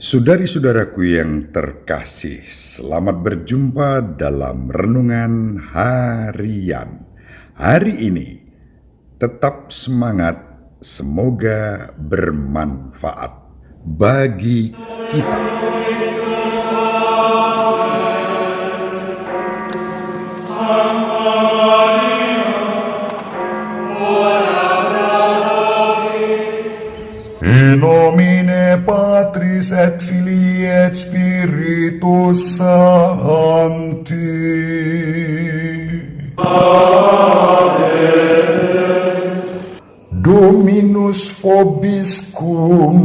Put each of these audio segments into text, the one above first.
Saudari-saudaraku yang terkasih, selamat berjumpa dalam renungan harian. Hari ini tetap semangat, semoga bermanfaat bagi kita. In nomine Patris et Filii et Spiritus Sancti. Dominus vobiscum.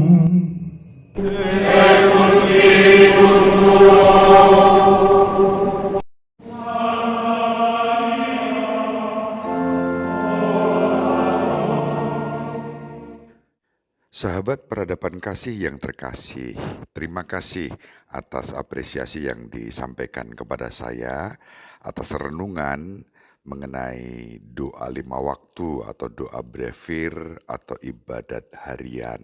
Sahabat peradaban kasih yang terkasih, terima kasih atas apresiasi yang disampaikan kepada saya atas renungan mengenai doa 5 waktu atau doa brevir atau ibadat harian.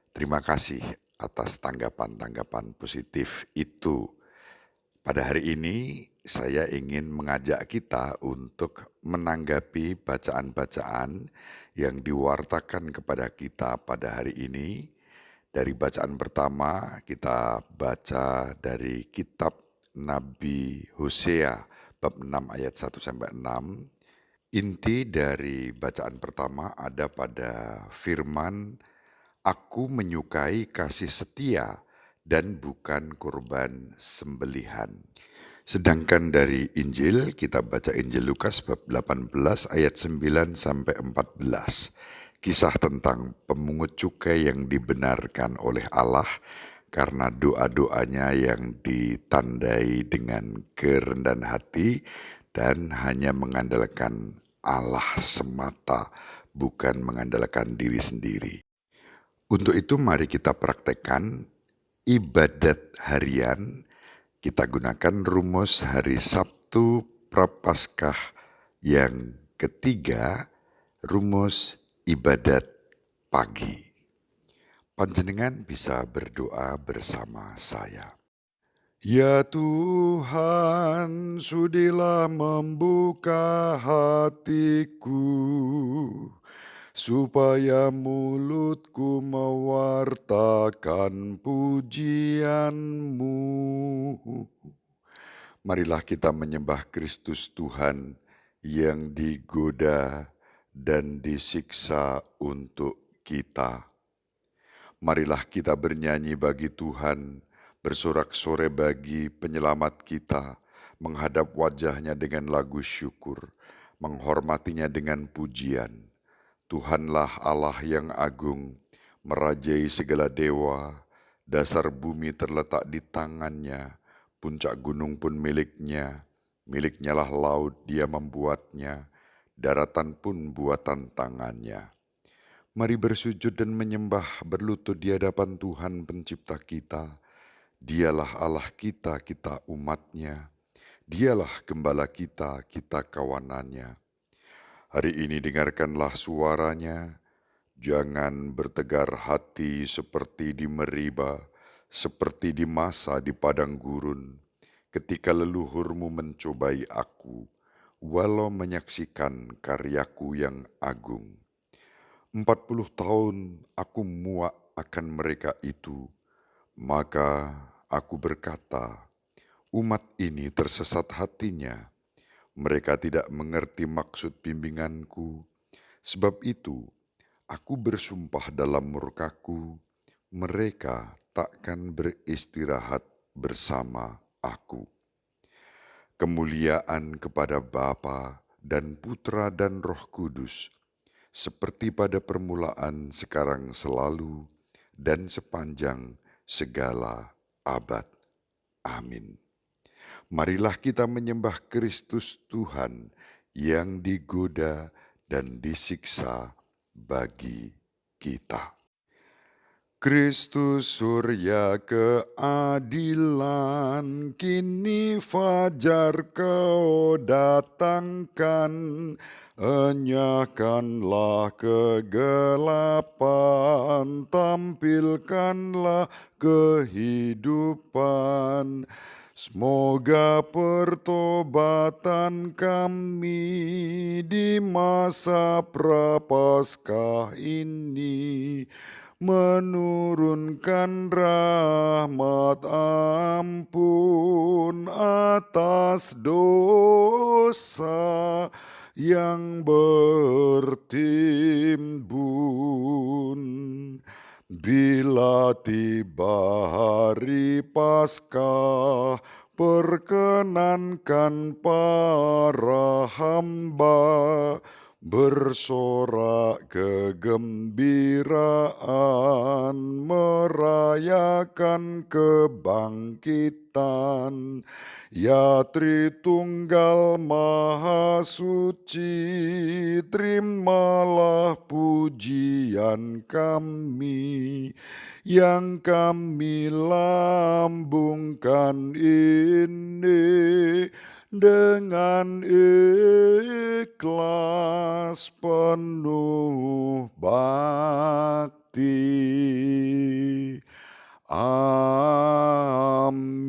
Terima kasih atas tanggapan-tanggapan positif itu. Pada hari ini saya ingin mengajak kita untuk menanggapi bacaan-bacaan yang diwartakan kepada kita pada hari ini. Dari bacaan pertama kita baca dari kitab Nabi Hosea bab 6 ayat 1 sampai 6. Inti dari bacaan pertama ada pada firman, "Aku menyukai kasih setia dan bukan kurban sembelihan." Sedangkan dari Injil, kita baca Injil Lukas bab 18 ayat 9 sampai 14. Kisah tentang pemungut cukai yang dibenarkan oleh Allah karena doa-doanya yang ditandai dengan kerendahan hati dan hanya mengandalkan Allah semata, bukan mengandalkan diri sendiri. Untuk itu mari kita praktekkan ibadat harian. Kita gunakan rumus hari Sabtu Prapaskah yang ketiga, rumus ibadat pagi. Panjenengan bisa berdoa bersama saya. Ya Tuhan, sudilah membuka hatiku, supaya mulutku mewartakan pujian-Mu. Marilah kita menyembah Kristus Tuhan yang digoda dan disiksa untuk kita. Marilah kita bernyanyi bagi Tuhan, bersorak-sorai bagi penyelamat kita, menghadap wajah-Nya dengan lagu syukur, menghormatinya dengan pujian. Tuhanlah Allah yang agung, merajai segala dewa, dasar bumi terletak di tangan-Nya, puncak gunung pun milik-Nya, milik-Nya lah laut, Dia membuatnya, daratan pun buatan tangan-Nya. Mari bersujud dan menyembah, berlutut di hadapan Tuhan pencipta kita. Dialah Allah kita, kita umat-Nya. Dialah gembala kita, kita kawanan-Nya. Hari ini dengarkanlah suara-Nya, jangan bertegar hati seperti di Meriba, seperti di masa di padang gurun, ketika leluhurmu mencobai aku, walau menyaksikan karyaku yang agung. 40 tahun aku muak akan mereka itu, maka aku berkata, umat ini tersesat hatinya, mereka tidak mengerti maksud bimbinganku. Sebab itu, aku bersumpah dalam murkaku, mereka takkan beristirahat bersama aku. Kemuliaan kepada Bapa dan Putra dan Roh Kudus, seperti pada permulaan, sekarang, selalu, dan sepanjang segala abad. Amin. Marilah kita menyembah Kristus Tuhan yang digoda dan disiksa bagi kita. Kristus surya keadilan, kini fajar kau datangkan. Enyahkanlah kegelapan, tampilkanlah kehidupan. Semoga pertobatan kami di masa prapaskah ini menurunkan rahmat ampun atas dosa yang bertimbun. Bila tiba hari Paskah, perkenankan para hamba bersorak kegembiraan, merayakan kebangkitan. Ya Tritunggal Maha Suci, terimalah pujian kami yang kami lambungkan ini dengan ikhlas penuh bakti. Amin.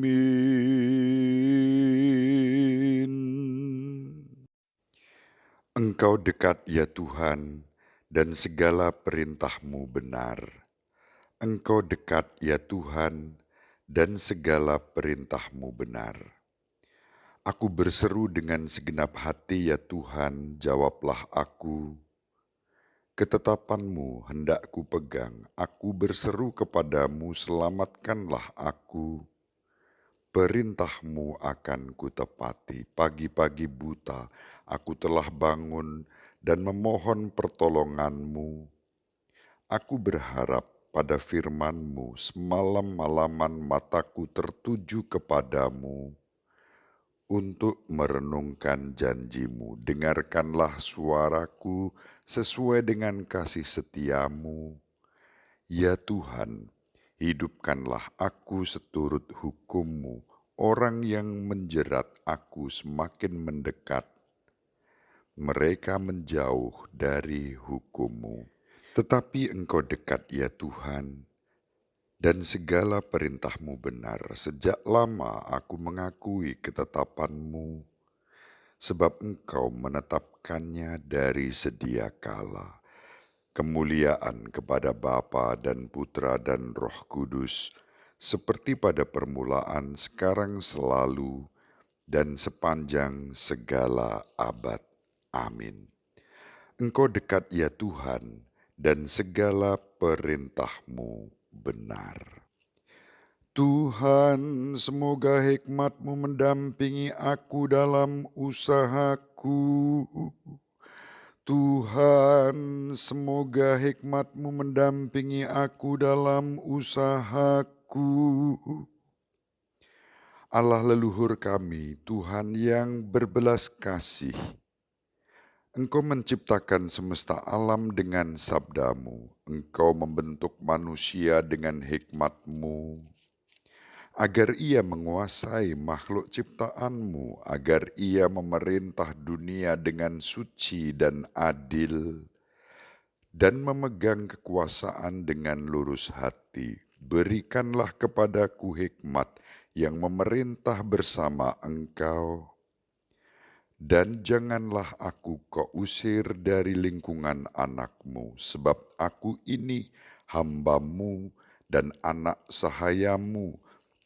Engkau dekat ya Tuhan, dan segala perintah-Mu benar. Engkau dekat ya Tuhan, dan segala perintah-Mu benar. Aku berseru dengan segenap hati ya Tuhan, jawablah aku. Ketetapan-Mu hendak ku pegang, aku berseru kepadamu, selamatkanlah aku. Perintah-Mu akan kutepati, pagi-pagi buta aku telah bangun dan memohon pertolongan-Mu. Aku berharap pada firman-Mu, semalam-malaman mataku tertuju kepadamu. Untuk merenungkan janji-Mu, dengarkanlah suaraku sesuai dengan kasih setia-Mu. Ya Tuhan, hidupkanlah aku seturut hukum-Mu. Orang yang menjerat aku semakin mendekat. Mereka menjauh dari hukum-Mu. Tetapi Engkau dekat ya Tuhan, dan segala perintah-Mu benar. Sejak lama aku mengakui ketetapan-Mu, sebab Engkau menetapkannya dari sedia kala. Kemuliaan kepada Bapa dan Putra dan Roh Kudus, seperti pada permulaan, sekarang, selalu, dan sepanjang segala abad. Amin. Engkau dekat ya Tuhan, dan segala perintah-Mu benar. Tuhan, semoga hikmat-Mu mendampingi aku dalam usahaku. Tuhan, semoga hikmat-Mu mendampingi aku dalam usahaku. Allah leluhur kami, Tuhan yang berbelas kasih, Engkau menciptakan semesta alam dengan sabda-Mu. Engkau membentuk manusia dengan hikmat-Mu, agar ia menguasai makhluk ciptaan-Mu, agar ia memerintah dunia dengan suci dan adil, dan memegang kekuasaan dengan lurus hati. Berikanlah kepadaku hikmat yang memerintah bersama Engkau, dan janganlah aku kau usir dari lingkungan anak-Mu, sebab aku ini hamba-Mu dan anak sahayamu,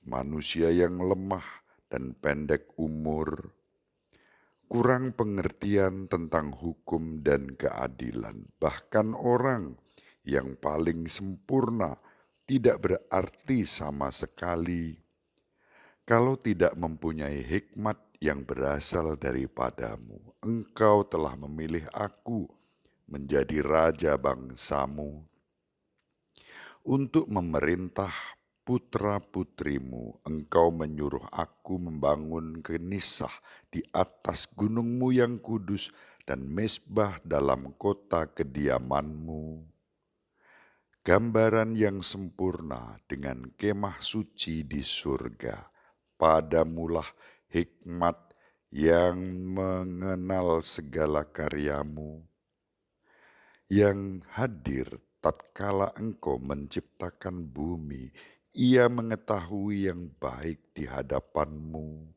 manusia yang lemah dan pendek umur, kurang pengertian tentang hukum dan keadilan. Bahkan orang yang paling sempurna tidak berarti sama sekali kalau tidak mempunyai hikmat yang berasal daripada-Mu. Engkau telah memilih aku menjadi raja bangsa-Mu untuk memerintah putra-putrimu. Engkau menyuruh aku membangun kenisah di atas gunung-Mu yang kudus dan mezbah dalam kota kediaman-Mu. gambaran yang sempurna dengan kemah suci di surga. Padamulah hikmat yang mengenal segala karyamu, yang hadir tatkala engkau menciptakan bumi. Ia mengetahui yang baik di hadapanmu,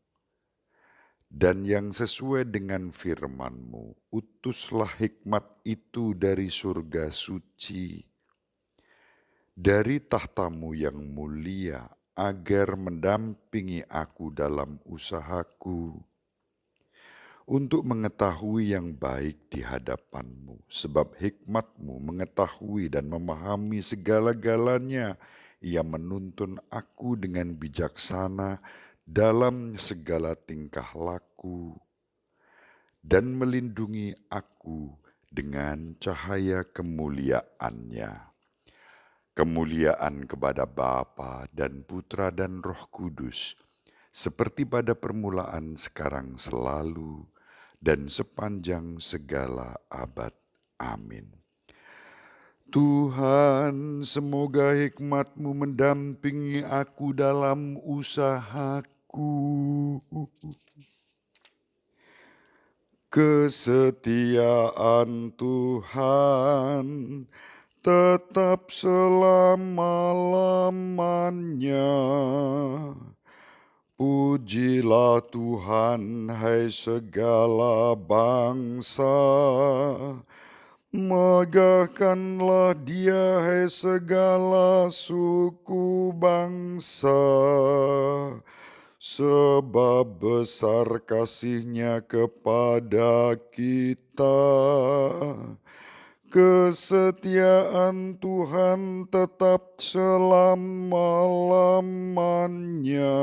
dan yang sesuai dengan firman-Mu, utuslah hikmat itu dari surga suci, dari tahta-Mu yang mulia, agar mendampingi aku dalam usahaku, untuk mengetahui yang baik di hadapan-Mu, sebab hikmat-Mu mengetahui dan memahami segala-galanya. Ia menuntun aku dengan bijaksana dalam segala tingkah laku, dan melindungi aku dengan cahaya kemuliaan-Nya. Kemuliaan kepada Bapa dan Putra dan Roh Kudus, seperti pada permulaan, sekarang, selalu, dan sepanjang segala abad. Amin. Tuhan, semoga hikmat-Mu mendampingi aku dalam usahaku. Kesetiaan Tuhan tetap selama-lamanya. Pujilah Tuhan, hai segala bangsa. Megahkanlah Dia, hai segala suku bangsa. Sebab besar kasih-Nya kepada kita. Kesetiaan Tuhan tetap selama-lamanya.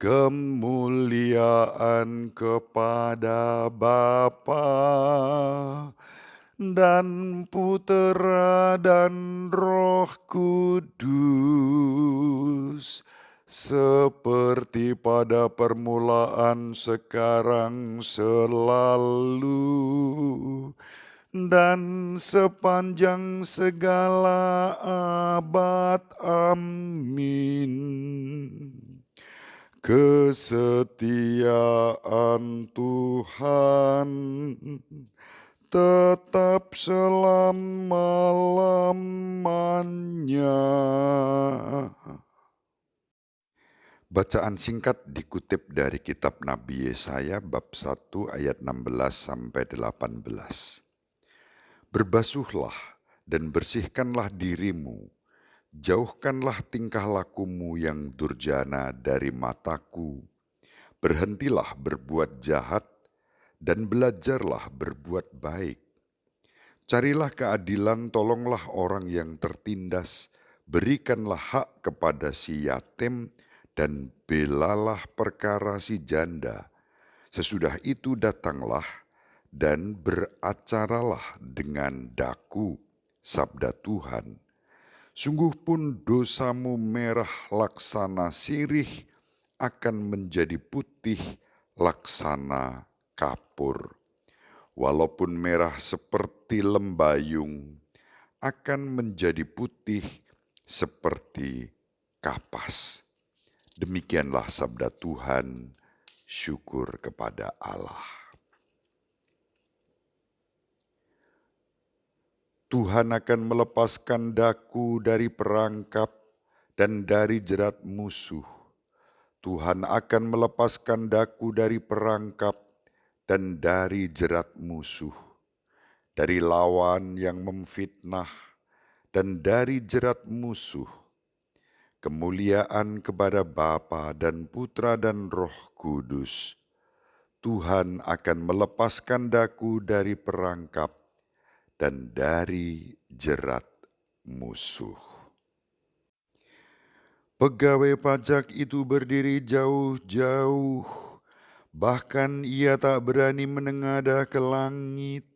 Kemuliaan kepada Bapa dan Putera dan Roh Kudus, seperti pada permulaan, sekarang, selalu, dan sepanjang segala abad. Amin. Kesetiaan Tuhan tetap selama-lamanya. Bacaan singkat dikutip dari kitab Nabi Yesaya bab 1 ayat 16 sampai 18. Berbasuhlah dan bersihkanlah dirimu, jauhkanlah tingkah lakumu yang durjana dari mataku. Berhentilah berbuat jahat dan belajarlah berbuat baik. Carilah keadilan, tolonglah orang yang tertindas, berikanlah hak kepada si yatim, dan belalah perkara si janda. Sesudah itu datanglah dan beracaralah dengan daku, sabda Tuhan. Sungguh pun dosamu merah laksana sirih, akan menjadi putih laksana kapur. Walaupun merah seperti lembayung, akan menjadi putih seperti kapas. Demikianlah sabda Tuhan. Syukur kepada Allah. Tuhan akan melepaskan daku dari perangkap dan dari jerat musuh. Tuhan akan melepaskan daku dari perangkap dan dari jerat musuh, dari lawan yang memfitnah dan dari jerat musuh. Kemuliaan kepada Bapa dan Putra dan Roh Kudus. Tuhan akan melepaskan daku dari perangkap dan dari jerat musuh. Pegawai pajak itu berdiri jauh-jauh, bahkan ia tak berani menengadah ke langit,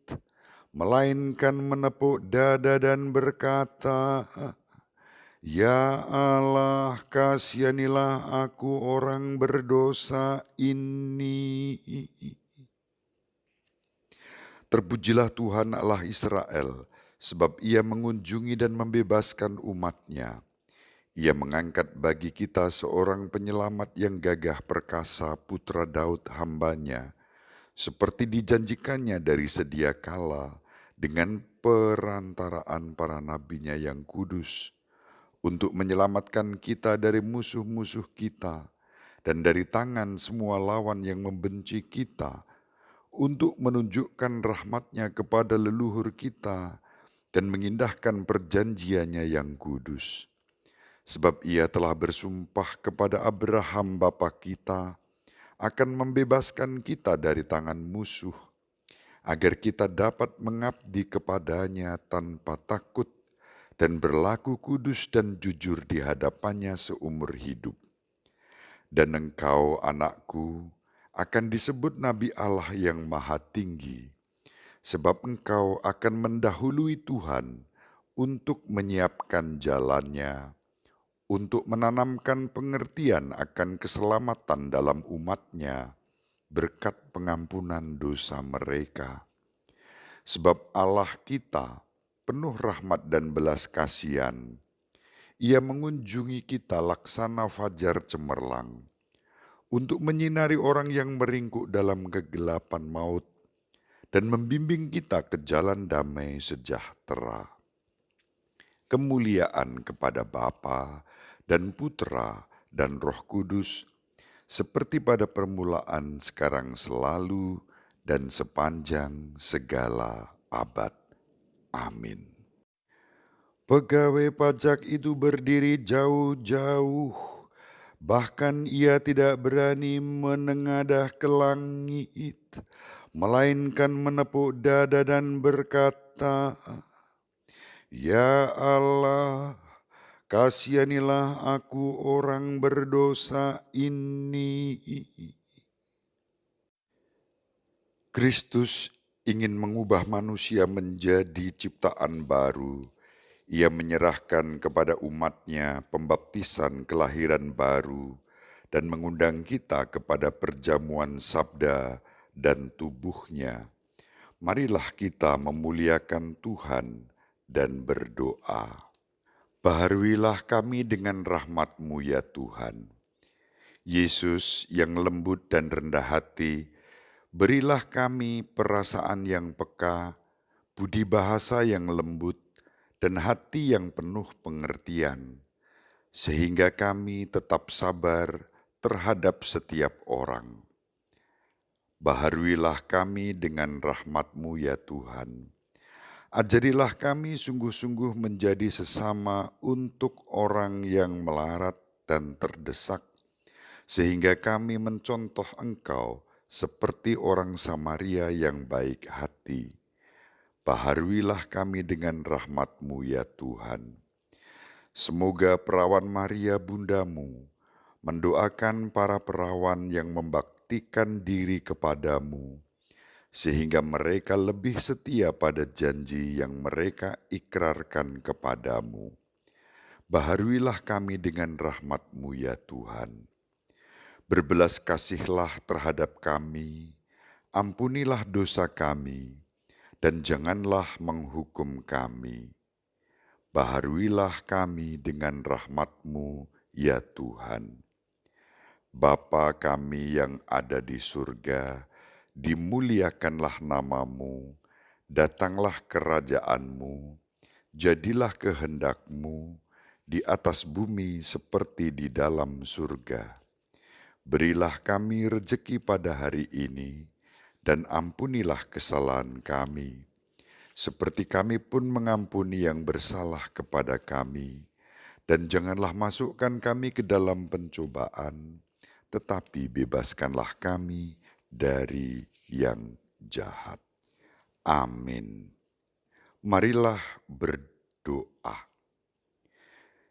melainkan menepuk dada dan berkata, "Ya Allah, kasihanilah aku orang berdosa ini." Terpujilah Tuhan Allah Israel, sebab Ia mengunjungi dan membebaskan umat-Nya. Ia mengangkat bagi kita seorang penyelamat yang gagah perkasa, putra Daud hamba-Nya, seperti dijanjikannya dari sedia kala dengan perantaraan para nabi-Nya yang kudus, untuk menyelamatkan kita dari musuh-musuh kita dan dari tangan semua lawan yang membenci kita, untuk menunjukkan rahmat-Nya kepada leluhur kita dan mengindahkan perjanjiannya yang kudus. Sebab Ia telah bersumpah kepada Abraham bapa kita akan membebaskan kita dari tangan musuh, agar kita dapat mengabdi kepada-Nya tanpa takut dan berlaku kudus dan jujur di hadapan-Nya seumur hidup. Dan engkau, anakku, akan disebut Nabi Allah yang Maha Tinggi, sebab engkau akan mendahului Tuhan untuk menyiapkan jalan-Nya, untuk menanamkan pengertian akan keselamatan dalam umat-Nya berkat pengampunan dosa mereka. Sebab Allah kita penuh rahmat dan belas kasihan. Ia mengunjungi kita laksana fajar cemerlang, untuk menyinari orang yang meringkuk dalam kegelapan maut dan membimbing kita ke jalan damai sejahtera. Kemuliaan kepada Bapa dan Putra dan Roh Kudus, seperti pada permulaan, sekarang, selalu, dan sepanjang segala abad. Amin. Pegawai pajak itu berdiri jauh-jauh, bahkan ia tidak berani menengadah ke langit, melainkan menepuk dada dan berkata, "Ya Allah, kasihanilah aku orang berdosa ini." Kristus ingin mengubah manusia menjadi ciptaan baru. Ia menyerahkan kepada umat-Nya pembaptisan kelahiran baru dan mengundang kita kepada perjamuan sabda dan tubuh-Nya. Marilah kita memuliakan Tuhan dan berdoa. Baharuilah kami dengan rahmat-Mu ya Tuhan. Yesus yang lembut dan rendah hati, berilah kami perasaan yang peka, budi bahasa yang lembut, dan hati yang penuh pengertian, sehingga kami tetap sabar terhadap setiap orang. Baharuilah kami dengan rahmat-Mu ya Tuhan. Ajarilah kami sungguh-sungguh menjadi sesama untuk orang yang melarat dan terdesak, sehingga kami mencontoh Engkau seperti orang Samaria yang baik hati. Baharuilah kami dengan rahmat-Mu ya Tuhan. Semoga perawan Maria Bundamu mendoakan para perawan yang membaktikan diri kepadamu, sehingga mereka lebih setia pada janji yang mereka ikrarkan kepadamu. Baharuilah kami dengan rahmat-Mu ya Tuhan. Berbelas kasihlah terhadap kami, ampunilah dosa kami, dan janganlah menghukum kami. Baharuilah kami dengan rahmat-Mu ya Tuhan. Bapa kami yang ada di surga, dimuliakanlah nama-Mu, datanglah kerajaan-Mu, jadilah kehendak-Mu di atas bumi seperti di dalam surga. Berilah kami rejeki pada hari ini, dan ampunilah kesalahan kami, seperti kami pun mengampuni yang bersalah kepada kami. Dan janganlah masukkan kami ke dalam pencobaan, tetapi bebaskanlah kami dari yang jahat. Amin. Marilah berdoa.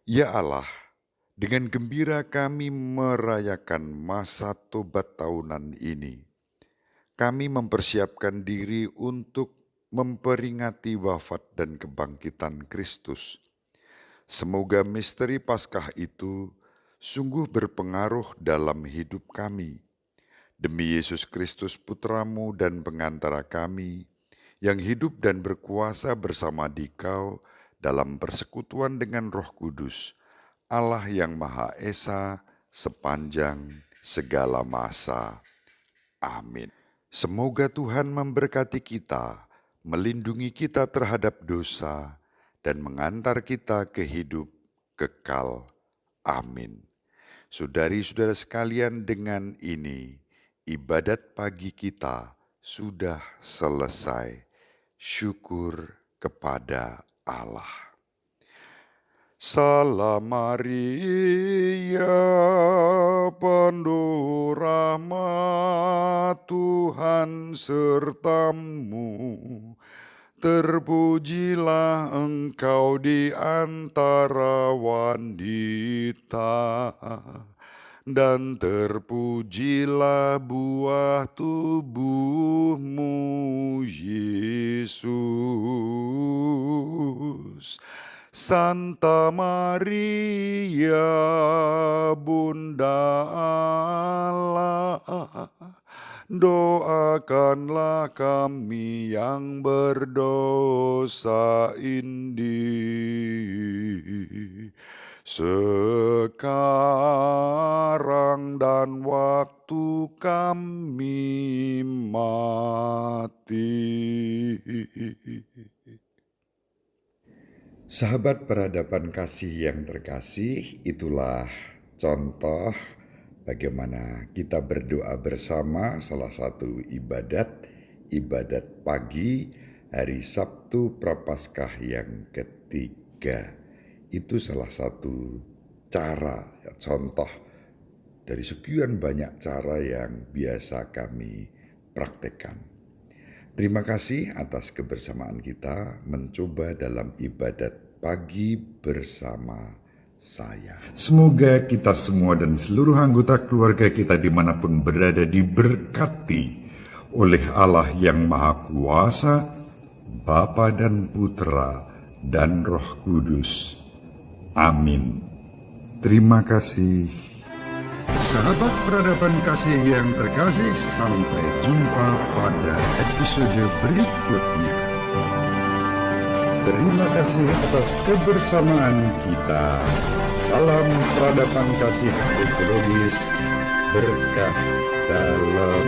Ya Allah, dengan gembira kami merayakan masa tobat tahunan ini. Kami mempersiapkan diri untuk memperingati wafat dan kebangkitan Kristus. Semoga misteri Paskah itu sungguh berpengaruh dalam hidup kami. Demi Yesus Kristus Putra-Mu dan pengantara kami, yang hidup dan berkuasa bersama Dikau dalam persekutuan dengan Roh Kudus, Allah yang Maha Esa sepanjang segala masa. Amin. Semoga Tuhan memberkati kita, melindungi kita terhadap dosa, dan mengantar kita ke hidup kekal. Amin. Saudari-saudara sekalian, dengan ini ibadat pagi kita sudah selesai. Syukur kepada Allah. Salam Maria, penuh rahmat, Tuhan sertamu. Terpujilah engkau di antara wanita, dan terpujilah buah tubuhmu, Yesus. Santa Maria, Bunda Allah, doakanlah kami yang berdosa ini, sekarang dan waktu kami mati. Sahabat peradaban kasih yang terkasih, itulah contoh bagaimana kita berdoa bersama, salah satu ibadat pagi hari Sabtu Prapaskah yang ketiga. Itu salah satu cara, contoh dari sekian banyak cara yang biasa kami praktekkan. Terima kasih atas kebersamaan kita mencoba dalam ibadat pagi bersama saya. Semoga kita semua dan seluruh anggota keluarga kita dimanapun berada diberkati oleh Allah yang Maha Kuasa, Bapa dan Putra dan Roh Kudus. Amin. Terima kasih. Sahabat peradaban kasih yang terkasih, sampai jumpa pada episode berikutnya. Terima kasih atas kebersamaan kita. Salam peradaban kasih ekologis, berkah dalam